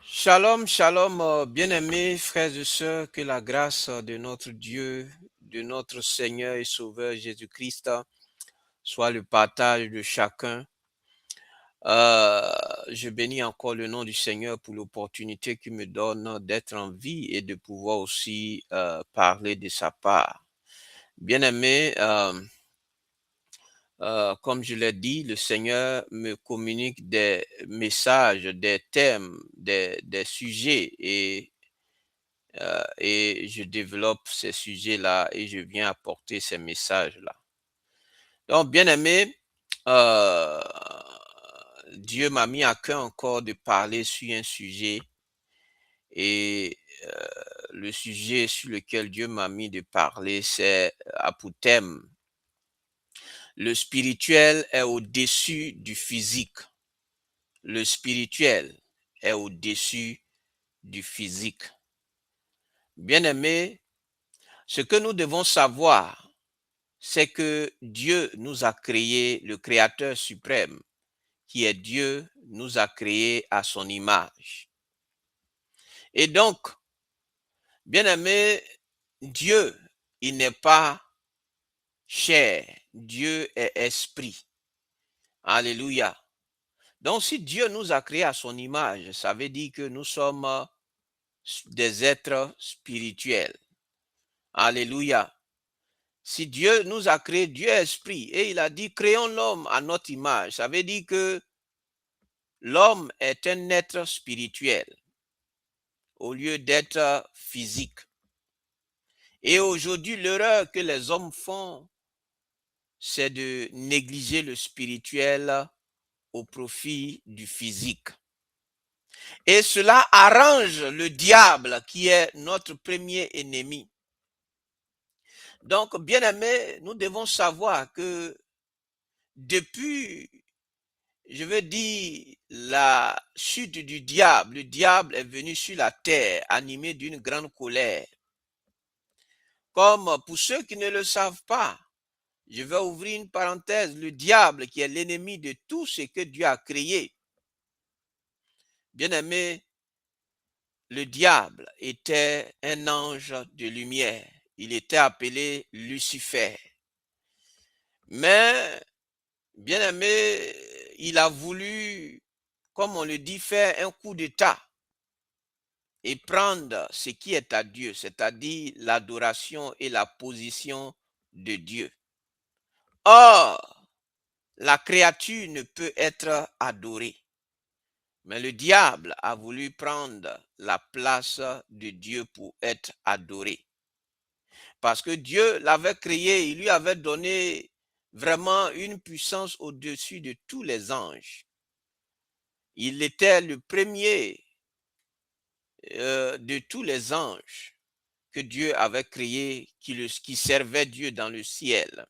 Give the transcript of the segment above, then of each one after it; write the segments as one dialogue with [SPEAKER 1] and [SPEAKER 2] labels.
[SPEAKER 1] Shalom, shalom, bien-aimés frères et sœurs, que la grâce de notre Dieu, de notre Seigneur et Sauveur Jésus-Christ soit le partage de chacun. Je bénis encore le nom du Seigneur pour l'opportunité qu'il me donne d'être en vie et de pouvoir aussi parler de sa part. Bien-aimés, comme je l'ai dit, le Seigneur me communique des messages, des thèmes, des sujets et je développe ces sujets-là et je viens apporter ces messages-là. Donc, bien aimé, euh, Dieu m'a mis à cœur encore de parler sur un sujet et le sujet sur lequel Dieu m'a mis de parler, c'est à pour thème, le spirituel est au-dessus du physique. Le spirituel est au-dessus du physique. Bien aimé, ce que nous devons savoir, c'est que Dieu nous a créé, le Créateur suprême, qui est Dieu, nous a créés à son image. Et donc, bien aimé, Dieu, il n'est pas chair, Dieu est esprit. Alléluia. Donc, si Dieu nous a créés à son image, ça veut dire que nous sommes des êtres spirituels. Alléluia. Si Dieu nous a créé, Dieu est esprit, et il a dit, créons l'homme à notre image. Ça veut dire que l'homme est un être spirituel au lieu d'être physique. Et aujourd'hui, l'erreur que les hommes font, c'est de négliger le spirituel au profit du physique. Et cela arrange le diable qui est notre premier ennemi. Donc, bien aimé, nous devons savoir que depuis, je veux dire, la chute du diable, le diable est venu sur la terre animé d'une grande colère. Comme pour ceux qui ne le savent pas, je vais ouvrir une parenthèse, le diable qui est l'ennemi de tout ce que Dieu a créé. Bien aimé, le diable était un ange de lumière. Il était appelé Lucifer. Mais, bien aimé, il a voulu, comme on le dit, faire un coup d'état et prendre ce qui est à Dieu, c'est-à-dire l'adoration et la position de Dieu. Or, la créature ne peut être adorée. Mais le diable a voulu prendre la place de Dieu pour être adoré. Parce que Dieu l'avait créé, il lui avait donné vraiment une puissance au-dessus de tous les anges. Il était le premier de tous les anges que Dieu avait créé, qui servait Dieu dans le ciel.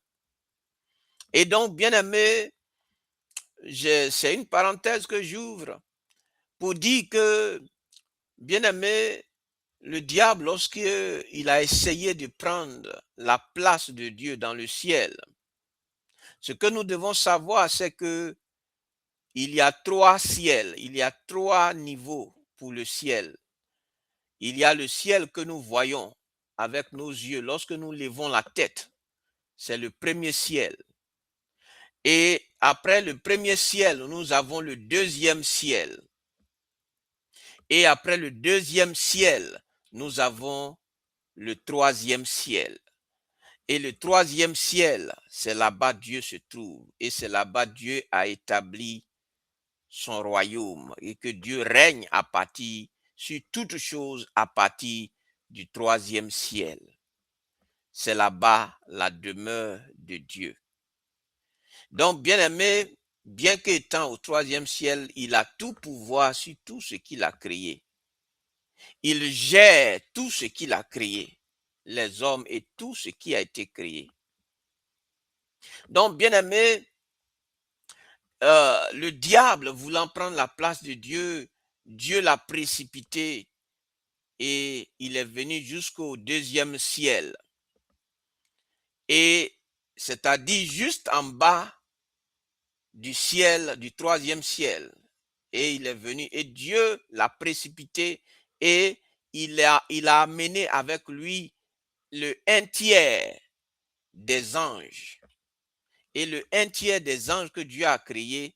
[SPEAKER 1] Et donc, bien aimé, c'est une parenthèse que j'ouvre pour dire que, bien aimé, le diable, lorsqu'il a essayé de prendre la place de Dieu dans le ciel, ce que nous devons savoir, c'est que il y a trois ciels, il y a trois niveaux pour le ciel. Il y a le ciel que nous voyons avec nos yeux lorsque nous levons la tête. C'est le premier ciel. Et après le premier ciel, nous avons le deuxième ciel. Et après le deuxième ciel, nous avons le troisième ciel. Et le troisième ciel, c'est là-bas Dieu se trouve. Et c'est là-bas Dieu a établi son royaume. Et que Dieu règne à partir, sur toutes choses, à partir du troisième ciel. C'est là-bas la demeure de Dieu. Donc, bien aimé, bien qu'étant au troisième ciel, il a tout pouvoir sur tout ce qu'il a créé. Il gère tout ce qu'il a créé, les hommes et tout ce qui a été créé. Donc, bien aimé, le diable voulant prendre la place de Dieu, Dieu l'a précipité et il est venu jusqu'au deuxième ciel. Et c'est-à-dire juste en bas du ciel, du troisième ciel. et il est venu et Dieu l'a précipité et il a amené avec lui le un tiers des anges. Et le un tiers des anges que Dieu a créés,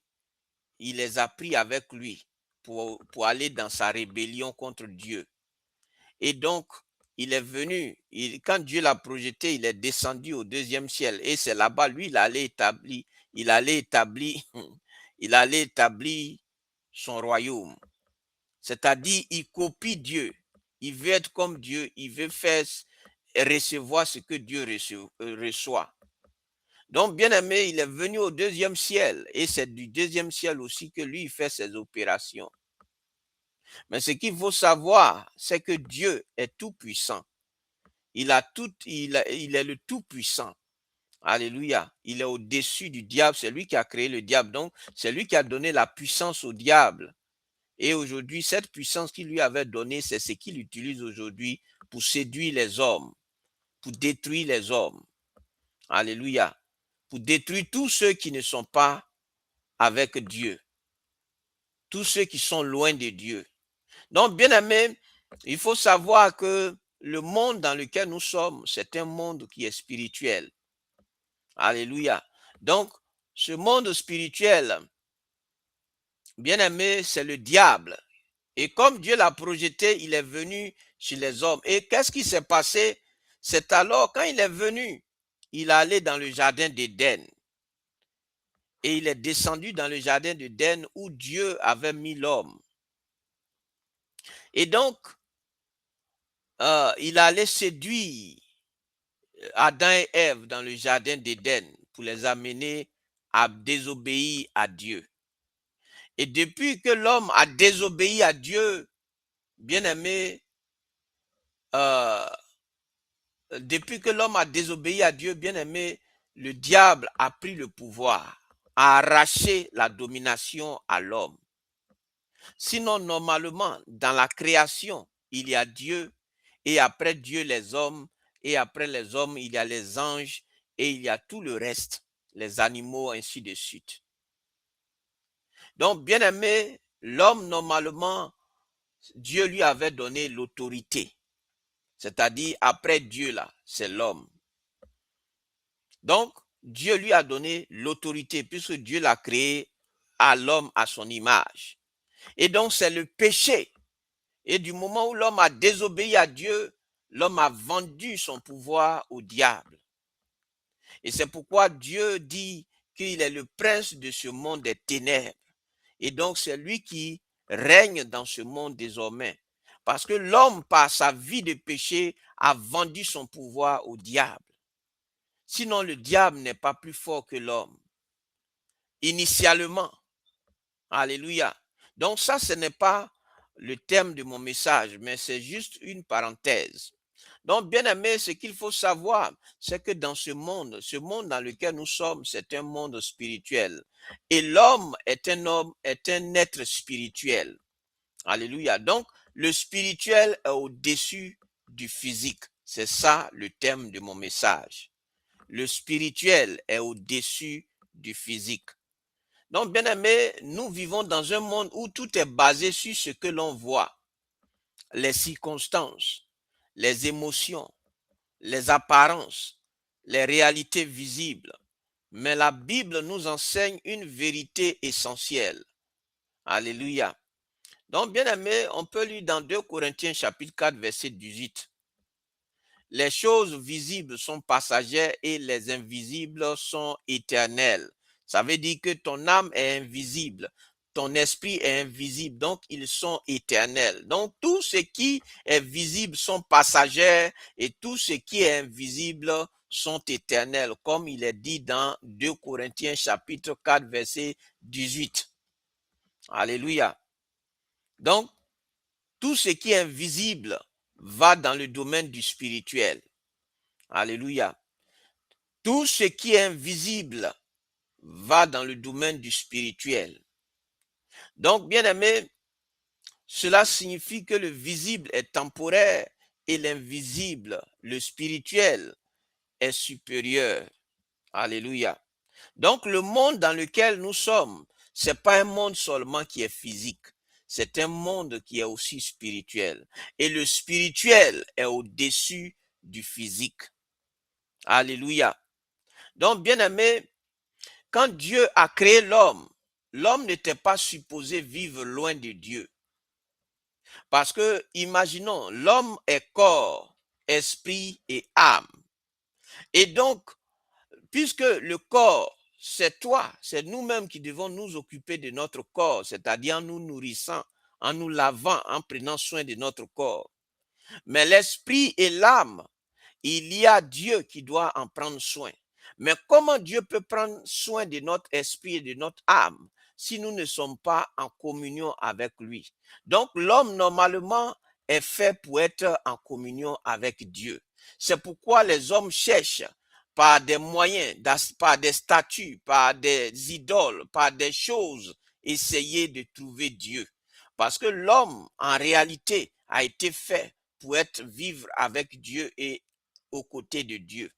[SPEAKER 1] il les a pris avec lui pour aller dans sa rébellion contre Dieu. Et donc, il est venu, quand Dieu l'a projeté, il est descendu au deuxième ciel. Et c'est là-bas, lui, il allait établir, il allait établir son royaume. C'est-à-dire, il copie Dieu. Il veut être comme Dieu. Il veut faire recevoir ce que Dieu reçoit. Donc, bien aimé, il est venu au deuxième ciel. Et c'est du deuxième ciel aussi que lui, il fait ses opérations. Mais ce qu'il faut savoir, c'est que Dieu est tout puissant. Il est le tout puissant. Alléluia. Il est au-dessus du diable. C'est lui qui a créé le diable. Donc, c'est lui qui a donné la puissance au diable. Et aujourd'hui, cette puissance qu'il lui avait donnée, c'est ce qu'il utilise aujourd'hui pour séduire les hommes, pour détruire les hommes. Alléluia. Pour détruire tous ceux qui ne sont pas avec Dieu. Tous ceux qui sont loin de Dieu. Donc, bien aimé, il faut savoir que le monde dans lequel nous sommes, c'est un monde qui est spirituel. Alléluia. Donc, ce monde spirituel, bien aimé, c'est le diable. Et comme Dieu l'a projeté, il est venu chez les hommes. Et qu'est-ce qui s'est passé? C'est alors, quand il est venu, il allait dans le jardin d'Éden. Et il est descendu dans le jardin d'Éden où Dieu avait mis l'homme. Et donc, il allait séduire Adam et Ève dans le jardin d'Éden pour les amener à désobéir à Dieu. Et depuis que l'homme a désobéi à Dieu, bien aimé, depuis que l'homme a désobéi à Dieu, bien aimé, le diable a pris le pouvoir, a arraché la domination à l'homme. Sinon, normalement, dans la création, il y a Dieu, et après Dieu, les hommes, et après les hommes, il y a les anges, et il y a tout le reste, les animaux, ainsi de suite. Donc, bien aimé, l'homme, normalement, Dieu lui avait donné l'autorité. C'est-à-dire, après Dieu, là, c'est l'homme. Donc, Dieu lui a donné l'autorité, puisque Dieu l'a créé à l'homme à son image. Et donc, c'est le péché. Et du moment où l'homme a désobéi à Dieu, l'homme a vendu son pouvoir au diable. Et c'est pourquoi Dieu dit qu'il est le prince de ce monde des ténèbres. Et donc, c'est lui qui règne dans ce monde désormais. Parce que l'homme, par sa vie de péché, a vendu son pouvoir au diable. Sinon, le diable n'est pas plus fort que l'homme. Initialement. Alléluia. Donc ça, ce n'est pas le thème de mon message, mais c'est juste une parenthèse. Donc, bien aimé, ce qu'il faut savoir, c'est que dans ce monde dans lequel nous sommes, c'est un monde spirituel. Et l'homme est un homme, est un être spirituel. Alléluia. Donc, le spirituel est au-dessus du physique. C'est ça le thème de mon message. Le spirituel est au-dessus du physique. Donc, bien aimé, nous vivons dans un monde où tout est basé sur ce que l'on voit, les circonstances, les émotions, les apparences, les réalités visibles. Mais la Bible nous enseigne une vérité essentielle. Alléluia. Donc, bien aimé, on peut lire dans 2 Corinthiens chapitre 4, verset 18. Les choses visibles sont passagères et les invisibles sont éternelles. Ça veut dire que ton âme est invisible, ton esprit est invisible, donc ils sont éternels. Donc tout ce qui est visible sont passagers et tout ce qui est invisible sont éternels, comme il est dit dans 2 Corinthiens chapitre 4, verset 18. Alléluia. Donc, tout ce qui est invisible va dans le domaine du spirituel. Alléluia. Tout ce qui est invisible va dans le domaine du spirituel. Donc, bien aimé, cela signifie que le visible est temporaire et l'invisible, le spirituel, est supérieur. Alléluia. Donc, le monde dans lequel nous sommes, c'est pas un monde seulement qui est physique, c'est un monde qui est aussi spirituel. Et le spirituel est au-dessus du physique. Alléluia. Donc, bien aimé, quand Dieu a créé l'homme, l'homme n'était pas supposé vivre loin de Dieu. Parce que, imaginons, l'homme est corps, esprit et âme. Et donc, puisque le corps, c'est toi, c'est nous-mêmes qui devons nous occuper de notre corps, c'est-à-dire en nous nourrissant, en nous lavant, en prenant soin de notre corps. Mais l'esprit et l'âme, il y a Dieu qui doit en prendre soin. Mais comment Dieu peut prendre soin de notre esprit et de notre âme si nous ne sommes pas en communion avec lui? Donc l'homme normalement est fait pour être en communion avec Dieu. C'est pourquoi les hommes cherchent par des moyens, par des statues, par des idoles, par des choses, essayer de trouver Dieu. Parce que l'homme, en réalité, a été fait pour être vivre avec Dieu et aux côtés de Dieu.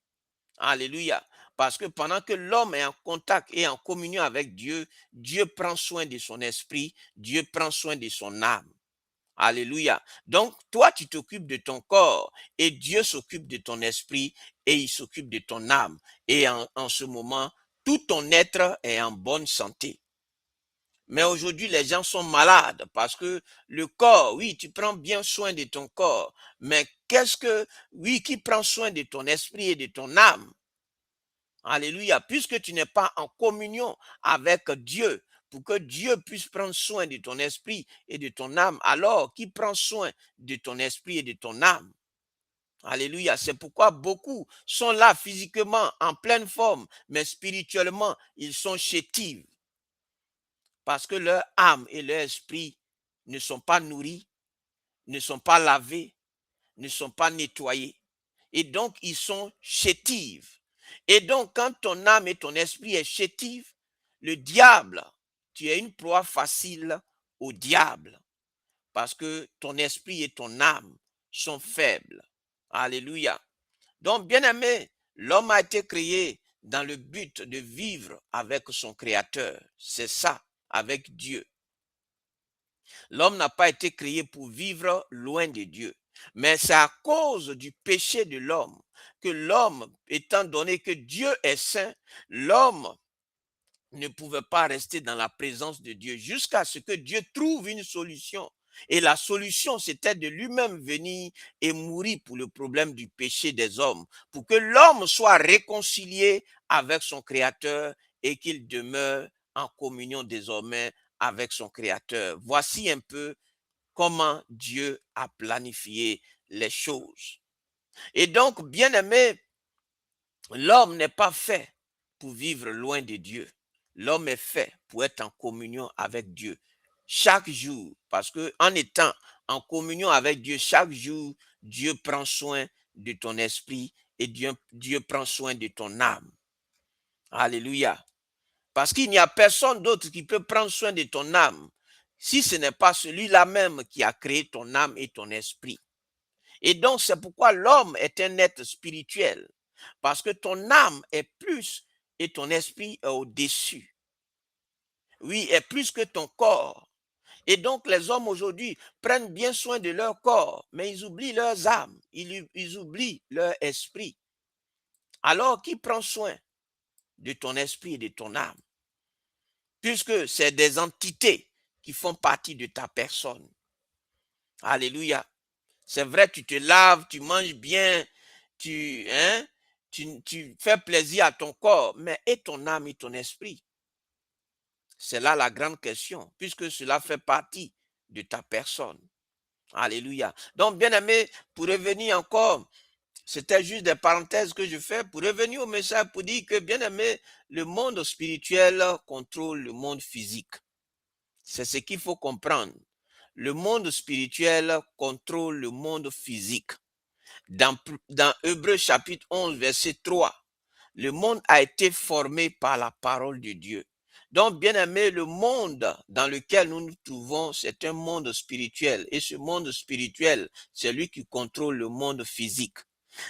[SPEAKER 1] Alléluia. Parce que pendant que l'homme est en contact et en communion avec Dieu, Dieu prend soin de son esprit, Dieu prend soin de son âme. Alléluia. Donc, toi, tu t'occupes de ton corps et Dieu s'occupe de ton esprit et il s'occupe de ton âme. Et en ce moment, tout ton être est en bonne santé. Mais aujourd'hui, les gens sont malades parce que le corps, oui, tu prends bien soin de ton corps, mais oui, qui prend soin de ton esprit et de ton âme? Alléluia. Puisque tu n'es pas en communion avec Dieu, pour que Dieu puisse prendre soin de ton esprit et de ton âme, alors qui prend soin de ton esprit et de ton âme? Alléluia. C'est pourquoi beaucoup sont là physiquement en pleine forme, mais spirituellement, ils sont chétifs. Parce que leur âme et leur esprit ne sont pas nourris, ne sont pas lavés, ne sont pas nettoyés. Et donc, ils sont chétifs. Et donc, quand ton âme et ton esprit est chétif, le diable, tu es une proie facile au diable. Parce que ton esprit et ton âme sont faibles. Alléluia. Donc, bien aimé, l'homme a été créé dans le but de vivre avec son Créateur. C'est ça, avec Dieu. L'homme n'a pas été créé pour vivre loin de Dieu. Mais c'est à cause du péché de l'homme que l'homme, étant donné que Dieu est saint, l'homme ne pouvait pas rester dans la présence de Dieu jusqu'à ce que Dieu trouve une solution. Et la solution, c'était de lui-même venir et mourir pour le problème du péché des hommes, pour que l'homme soit réconcilié avec son Créateur et qu'il demeure en communion désormais avec son Créateur. Voici un peu comment Dieu a planifié les choses. Et donc, bien aimé, l'homme n'est pas fait pour vivre loin de Dieu. L'homme est fait pour être en communion avec Dieu chaque jour. Parce que en étant en communion avec Dieu chaque jour, Dieu prend soin de ton esprit et Dieu prend soin de ton âme. Alléluia. Parce qu'il n'y a personne d'autre qui peut prendre soin de ton âme si ce n'est pas celui-là même qui a créé ton âme et ton esprit. Et donc, c'est pourquoi l'homme est un être spirituel. Parce que ton âme est plus et ton esprit est au-dessus. Oui, est plus que ton corps. Et donc, les hommes aujourd'hui prennent bien soin de leur corps, mais ils oublient leurs âmes, ils oublient leur esprit. Alors, qui prend soin de ton esprit et de ton âme? Puisque c'est des entités qui font partie de ta personne. Alléluia. C'est vrai, tu te laves, tu manges bien, tu fais plaisir à ton corps, mais et ton âme et ton esprit? C'est là la grande question, puisque cela fait partie de ta personne. Alléluia. Donc, bien aimé, pour revenir encore, c'était juste des parenthèses que je fais pour revenir au message pour dire que, bien aimé, le monde spirituel contrôle le monde physique. C'est ce qu'il faut comprendre. Le monde spirituel contrôle le monde physique. Dans Hébreux chapitre 11, verset 3, le monde a été formé par la parole de Dieu. Donc, bien aimé, le monde dans lequel nous nous trouvons, c'est un monde spirituel. Et ce monde spirituel, c'est lui qui contrôle le monde physique.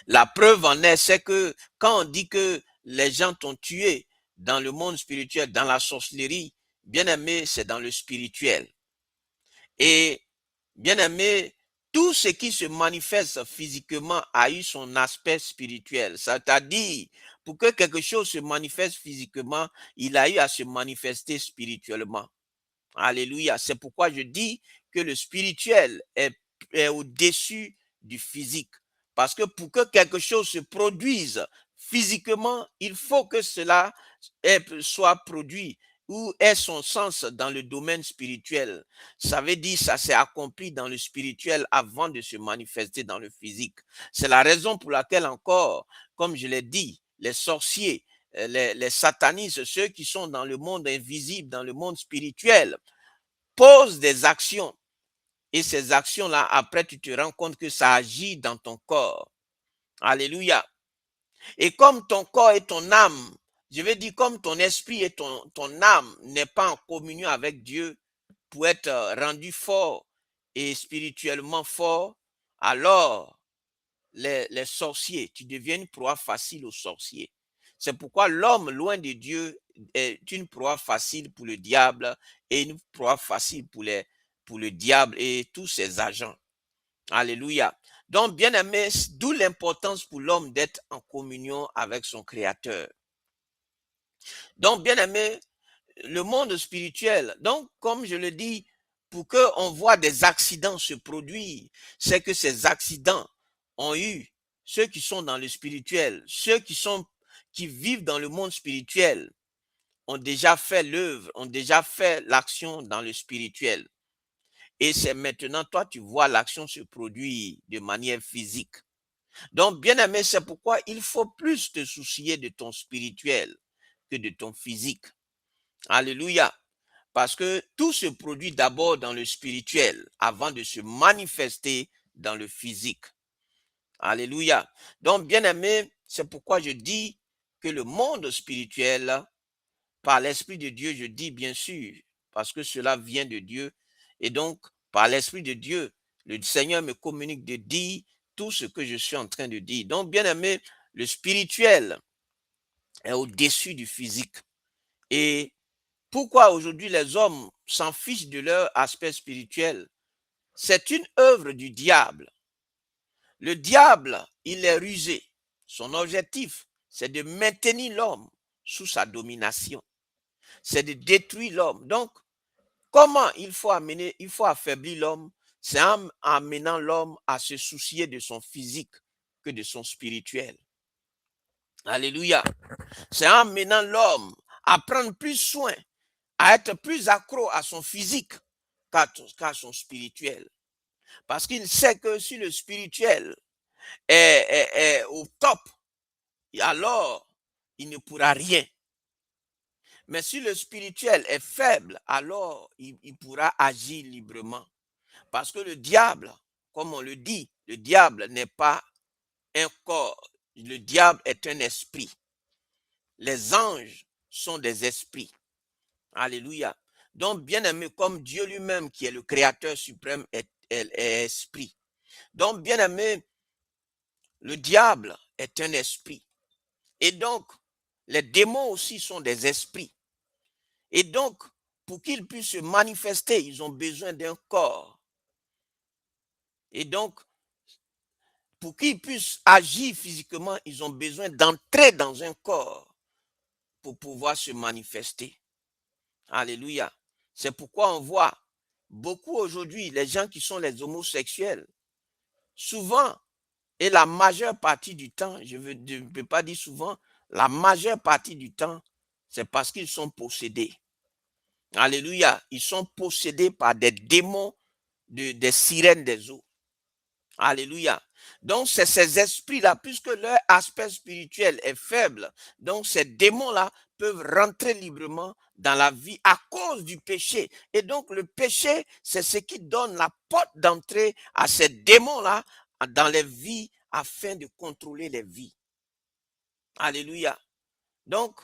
[SPEAKER 1] La preuve en est, c'est que quand on dit que les gens t'ont tué dans le monde spirituel, dans la sorcellerie, bien-aimé, c'est dans le spirituel. Et, bien-aimé, tout ce qui se manifeste physiquement a eu son aspect spirituel. C'est-à-dire, pour que quelque chose se manifeste physiquement, il a eu à se manifester spirituellement. Alléluia. C'est pourquoi je dis que le spirituel est au-dessus du physique. Parce que pour que quelque chose se produise physiquement, il faut que cela soit produit ou ait son sens dans le domaine spirituel. Ça veut dire que ça s'est accompli dans le spirituel avant de se manifester dans le physique. C'est la raison pour laquelle encore, comme je l'ai dit, les sorciers, les satanistes, ceux qui sont dans le monde invisible, dans le monde spirituel, posent des actions. Et ces actions-là, après, tu te rends compte que ça agit dans ton corps. Alléluia. Et comme ton corps et ton âme, je veux dire, comme ton esprit et ton âme n'est pas en communion avec Dieu pour être rendu fort et spirituellement fort, alors les sorciers, tu deviens une proie facile aux sorciers. C'est pourquoi l'homme loin de Dieu est une proie facile pour le diable et une proie facile pour le diable et tous ses agents. Alléluia. Donc, bien aimé, d'où l'importance pour l'homme d'être en communion avec son Créateur. Donc, bien aimé, le monde spirituel, donc, comme je le dis, pour qu'on voit des accidents se produire, c'est que ces accidents ont eu ceux qui sont dans le spirituel, ceux qui vivent dans le monde spirituel, ont déjà fait l'œuvre, ont déjà fait l'action dans le spirituel. Et c'est maintenant, toi, tu vois l'action se produire de manière physique. Donc, bien aimé, c'est pourquoi il faut plus te soucier de ton spirituel que de ton physique. Alléluia. Parce que tout se produit d'abord dans le spirituel avant de se manifester dans le physique. Alléluia. Donc, bien aimé, c'est pourquoi je dis que le monde spirituel, par l'Esprit de Dieu, je dis bien sûr, parce que cela vient de Dieu, et donc, par l'Esprit de Dieu, le Seigneur me communique de dire tout ce que je suis en train de dire. Donc, bien aimé, le spirituel est au-dessus du physique. Et pourquoi aujourd'hui les hommes s'en fichent de leur aspect spirituel? C'est une œuvre du diable. Le diable, il est rusé. Son objectif, c'est de maintenir l'homme sous sa domination. C'est de détruire l'homme. Donc, comment il faut affaiblir l'homme? C'est en amenant l'homme à se soucier de son physique que de son spirituel. Alléluia. C'est en amenant l'homme à prendre plus soin, à être plus accro à son physique qu'à son spirituel. Parce qu'il sait que si le spirituel est au top, alors il ne pourra rien. Mais si le spirituel est faible, alors il pourra agir librement. Parce que le diable, comme on le dit, le diable n'est pas un corps. Le diable est un esprit. Les anges sont des esprits. Alléluia. Donc, bien aimé, comme Dieu lui-même, qui est le créateur suprême, est esprit. Donc, bien aimé, le diable est un esprit. Et donc, les démons aussi sont des esprits. Et donc, pour qu'ils puissent se manifester, ils ont besoin d'un corps. Et donc, pour qu'ils puissent agir physiquement, ils ont besoin d'entrer dans un corps pour pouvoir se manifester. Alléluia. C'est pourquoi on voit beaucoup aujourd'hui, les gens qui sont les homosexuels, souvent, et la majeure partie du temps, je ne peux pas dire souvent, la majeure partie du temps, c'est parce qu'ils sont possédés. Alléluia. Ils sont possédés par des démons, des sirènes des eaux. Alléluia. Donc, c'est ces esprits-là, puisque leur aspect spirituel est faible, donc ces démons-là peuvent rentrer librement dans la vie à cause du péché. Et donc, le péché, c'est ce qui donne la porte d'entrée à ces démons-là dans les vies afin de contrôler les vies. Alléluia. Donc,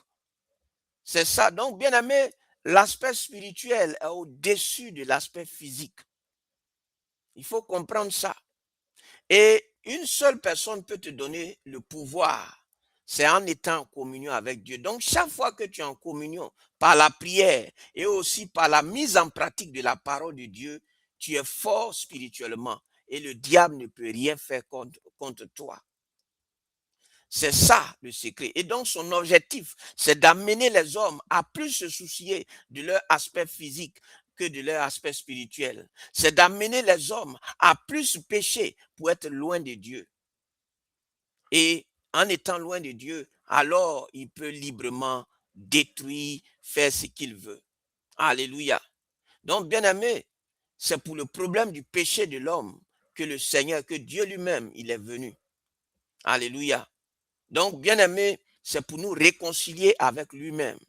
[SPEAKER 1] c'est ça. Donc, bien aimé, l'aspect spirituel est au-dessus de l'aspect physique. Il faut comprendre ça. Et une seule personne peut te donner le pouvoir c'est en étant en communion avec Dieu. Donc, chaque fois que tu es en communion par la prière et aussi par la mise en pratique de la parole de Dieu, tu es fort spirituellement et le diable ne peut rien faire contre toi. C'est ça le secret. Et donc, son objectif, c'est d'amener les hommes à plus se soucier de leur aspect physique que de leur aspect spirituel. C'est d'amener les hommes à plus pécher pour être loin de Dieu. Et en étant loin de Dieu, alors il peut librement détruire, faire ce qu'il veut. Alléluia. Donc, bien aimé, c'est pour le problème du péché de l'homme que le Seigneur, que Dieu lui-même, il est venu. Alléluia. Donc, bien aimé, c'est pour nous réconcilier avec lui-même.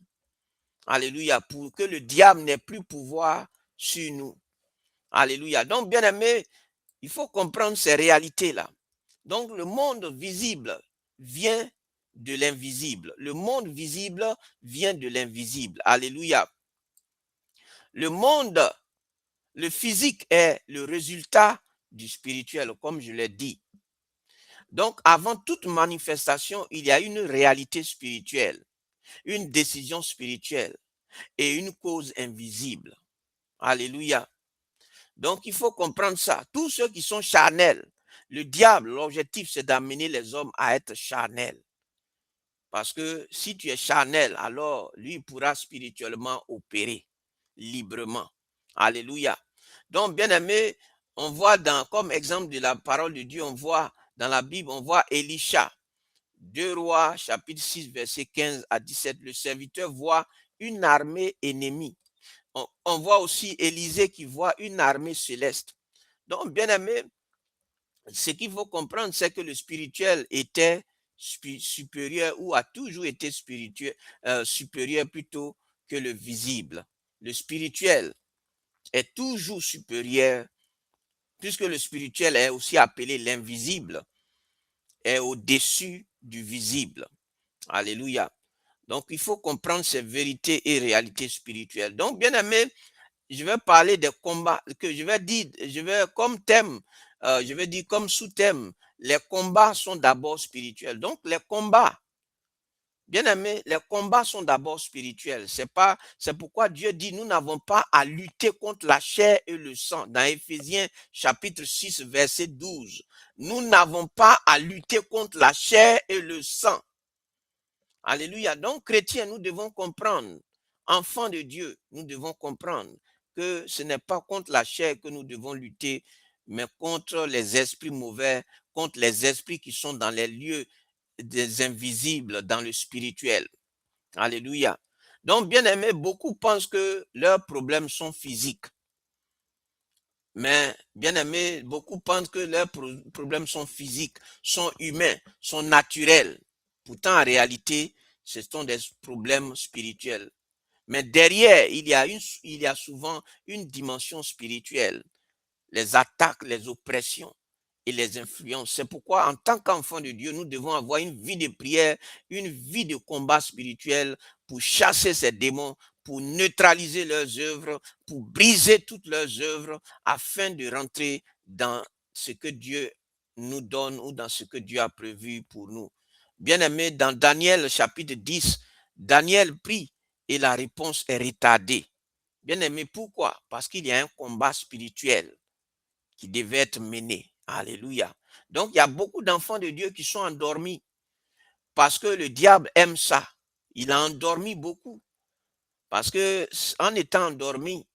[SPEAKER 1] Alléluia. Pour que le diable n'ait plus pouvoir sur nous. Alléluia. Donc, bien aimé, il faut comprendre ces réalités-là. Donc, le monde visible vient de l'invisible. Le monde visible vient de l'invisible. Alléluia. Le monde, le physique est le résultat du spirituel, comme je l'ai dit. Donc, avant toute manifestation, il y a une réalité spirituelle, une décision spirituelle et une cause invisible. Alléluia. Donc, il faut comprendre ça. Tous ceux qui sont charnels, le diable, l'objectif, c'est d'amener les hommes à être charnels. Parce que si tu es charnel, alors lui pourra spirituellement opérer librement. Alléluia. Donc, bien aimé, on voit comme exemple de la parole de Dieu, on voit dans la Bible, on voit Élisha. 2 Rois, chapitre 6, verset 15 à 17. Le serviteur voit une armée ennemie. On voit aussi Élisée qui voit une armée céleste. Donc, bien aimé, ce qu'il faut comprendre, c'est que le spirituel était supérieur ou a toujours été spirituel, supérieur plutôt que le visible. Le spirituel est toujours supérieur, puisque le spirituel est aussi appelé l'invisible, est au-dessus du visible. Alléluia. Donc, il faut comprendre ces vérités et réalités spirituelles. Donc, bien aimé, je vais parler des combats, que je vais dire, je vais comme thème, je vais dire comme sous-thème, les combats sont d'abord spirituels. Donc, les combats, bien aimé, les combats sont d'abord spirituels. C'est pourquoi Dieu dit, nous n'avons pas à lutter contre la chair et le sang. Dans Éphésiens chapitre 6, verset 12, nous n'avons pas à lutter contre la chair et le sang. Alléluia. Donc, chrétiens, nous devons comprendre, enfants de Dieu, nous devons comprendre que ce n'est pas contre la chair que nous devons lutter, mais contre les esprits mauvais, contre les esprits qui sont dans les lieux des invisibles, dans le spirituel. Alléluia. Donc, bien aimé, beaucoup pensent que leurs problèmes sont physiques. Mais, bien aimé, beaucoup pensent que leurs problèmes sont physiques, sont humains, sont naturels. Pourtant, en réalité, ce sont des problèmes spirituels. Mais derrière, il y a souvent une dimension spirituelle. Les attaques, les oppressions et les influences. C'est pourquoi, en tant qu'enfant de Dieu, nous devons avoir une vie de prière, une vie de combat spirituel pour chasser ces démons, pour neutraliser leurs œuvres, pour briser toutes leurs œuvres, afin de rentrer dans ce que Dieu nous donne ou dans ce que Dieu a prévu pour nous. Bien-aimé, dans Daniel chapitre 10, Daniel prie et la réponse est retardée. Bien-aimé, pourquoi? Parce qu'il y a un combat spirituel qui devait être mené. Alléluia. Donc, il y a beaucoup d'enfants de Dieu qui sont endormis parce que le diable aime ça. Il a endormi beaucoup parce que en étant endormi,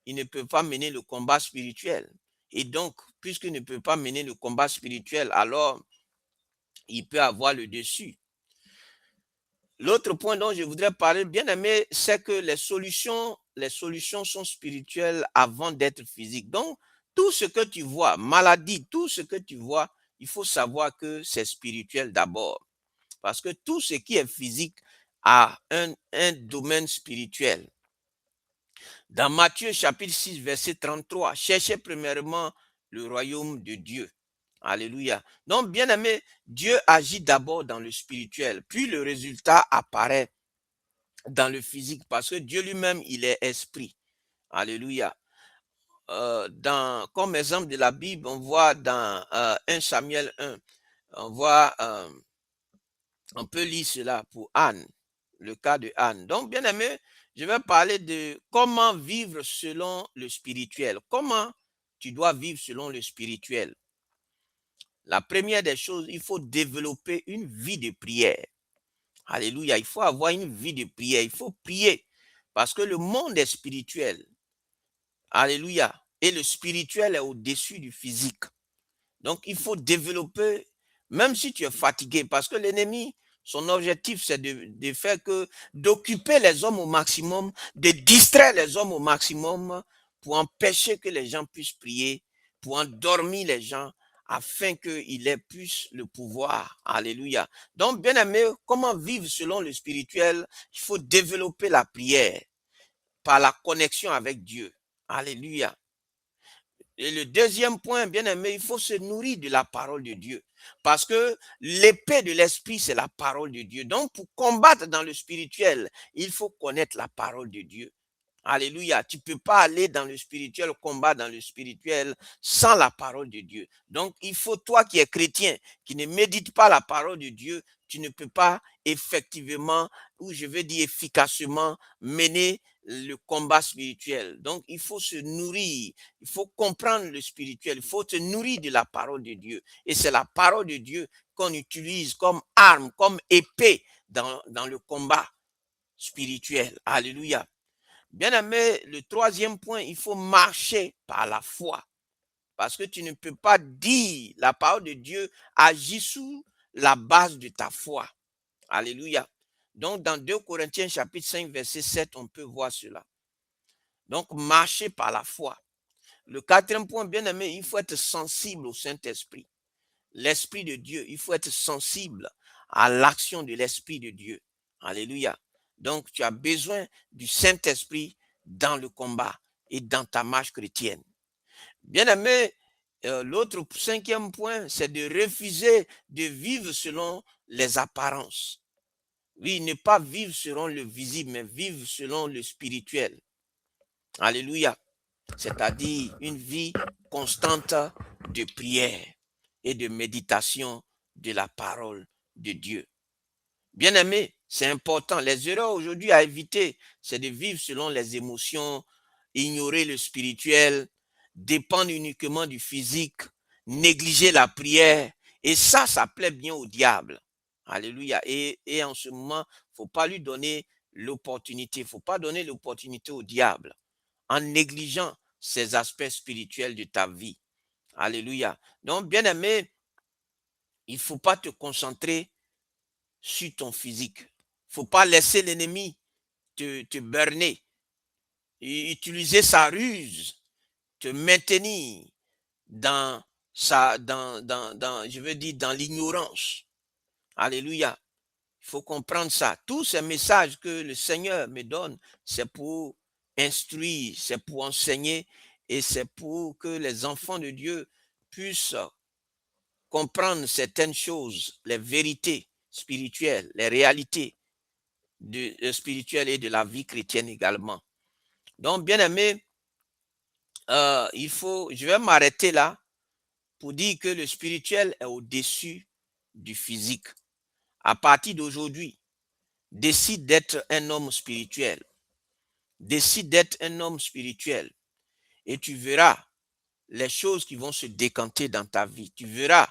[SPEAKER 1] il ne peut pas mener le combat spirituel. Et donc, puisqu'il ne peut pas mener le combat spirituel, alors il peut avoir le dessus. L'autre point dont je voudrais parler, bien aimé, c'est que les solutions sont spirituelles avant d'être physiques. Donc, tout ce que tu vois, maladie, tout ce que tu vois, il faut savoir que c'est spirituel d'abord. Parce que tout ce qui est physique a un domaine spirituel. Dans Matthieu chapitre 6, verset 33, cherchez premièrement le royaume de Dieu. Alléluia. Donc, bien aimé, Dieu agit d'abord dans le spirituel, puis le résultat apparaît dans le physique, parce que Dieu lui-même, il est esprit. Alléluia. Comme exemple de la Bible, on voit dans 1 Samuel 1, on voit On peut lire cela pour Anne, le cas de Anne. Donc, bien aimé, je vais parler de comment vivre selon le spirituel. Comment tu dois vivre selon le spirituel. La première des choses, il faut développer une vie de prière. Alléluia, il faut avoir une vie de prière, il faut prier. Parce que le monde est spirituel. Alléluia. Et le spirituel est au-dessus du physique. Donc, il faut développer, même si tu es fatigué, parce que l'ennemi, son objectif, c'est de faire que, d'occuper les hommes au maximum, de distraire les hommes au maximum pour empêcher que les gens puissent prier, pour endormir les gens, afin qu'ils aient plus le pouvoir. Alléluia. Donc, bien aimé, comment vivre selon le spirituel? Il faut développer la prière par la connexion avec Dieu. Alléluia. Et le deuxième point, bien aimé, il faut se nourrir de la parole de Dieu. Parce que l'épée de l'esprit, c'est la parole de Dieu. Donc, pour combattre dans le spirituel, il faut connaître la parole de Dieu. Alléluia. Tu ne peux pas aller dans le spirituel, combattre dans le spirituel sans la parole de Dieu. Donc, il faut, toi qui es chrétien, qui ne médite pas la parole de Dieu, tu ne peux pas effectivement, ou je veux dire efficacement, mener le combat spirituel. Donc, il faut se nourrir, il faut comprendre le spirituel, il faut se nourrir de la parole de Dieu. Et c'est la parole de Dieu qu'on utilise comme arme, comme épée dans le combat spirituel. Alléluia. Bien aimé, le troisième point, il faut marcher par la foi. Parce que tu ne peux pas dire la parole de Dieu agit sous la base de ta foi. Alléluia. Donc, dans 2 Corinthiens chapitre 5, verset 7, on peut voir cela. Donc, marcher par la foi. Le quatrième point, bien aimé, il faut être sensible au Saint-Esprit. L'Esprit de Dieu, il faut être sensible à l'action de l'Esprit de Dieu. Alléluia. Donc, tu as besoin du Saint-Esprit dans le combat et dans ta marche chrétienne. Bien aimé, l'autre cinquième point, c'est de refuser de vivre selon les apparences. Oui, ne pas vivre selon le visible, mais vivre selon le spirituel. Alléluia. C'est-à-dire une vie constante de prière et de méditation de la parole de Dieu. Bien aimé, c'est important. Les erreurs aujourd'hui à éviter, c'est de vivre selon les émotions, ignorer le spirituel, dépendre uniquement du physique, négliger la prière. Et ça plaît bien au diable. Alléluia. Et en ce moment, il ne faut pas lui donner l'opportunité. Il ne faut pas donner l'opportunité au diable en négligeant ces aspects spirituels de ta vie. Alléluia. Donc, bien aimé, il ne faut pas te concentrer sur ton physique. Il ne faut pas laisser l'ennemi te berner, utiliser sa ruse, te maintenir dans je veux dire, dans l'ignorance. Alléluia. Il faut comprendre ça. Tous ces messages que le Seigneur me donne, c'est pour instruire, c'est pour enseigner et c'est pour que les enfants de Dieu puissent comprendre certaines choses, les vérités spirituelles, les réalités spirituelles et de la vie chrétienne également. Donc, bien aimé, je vais m'arrêter là pour dire que le spirituel est au-dessus du physique. À partir d'aujourd'hui, décide d'être un homme spirituel. Décide d'être un homme spirituel et tu verras les choses qui vont se décanter dans ta vie. Tu verras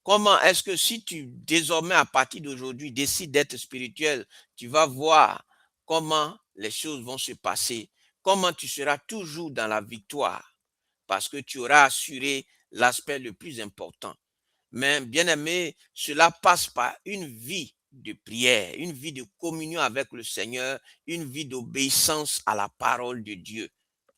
[SPEAKER 1] comment est-ce que si tu, désormais, à partir d'aujourd'hui, décides d'être spirituel, tu vas voir comment les choses vont se passer, comment tu seras toujours dans la victoire parce que tu auras assuré l'aspect le plus important. Mais bien aimé, cela passe par une vie de prière, une vie de communion avec le Seigneur, une vie d'obéissance à la parole de Dieu.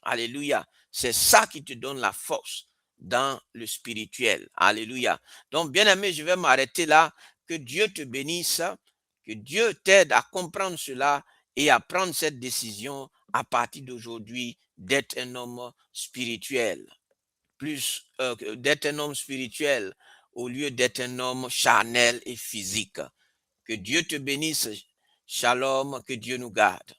[SPEAKER 1] Alléluia. C'est ça qui te donne la force dans le spirituel. Alléluia. Donc, bien aimé, je vais m'arrêter là. Que Dieu te bénisse, que Dieu t'aide à comprendre cela et à prendre cette décision à partir d'aujourd'hui d'être un homme spirituel. D'être un homme spirituel au lieu d'être un homme charnel et physique. Que Dieu te bénisse. Shalom, que Dieu nous garde.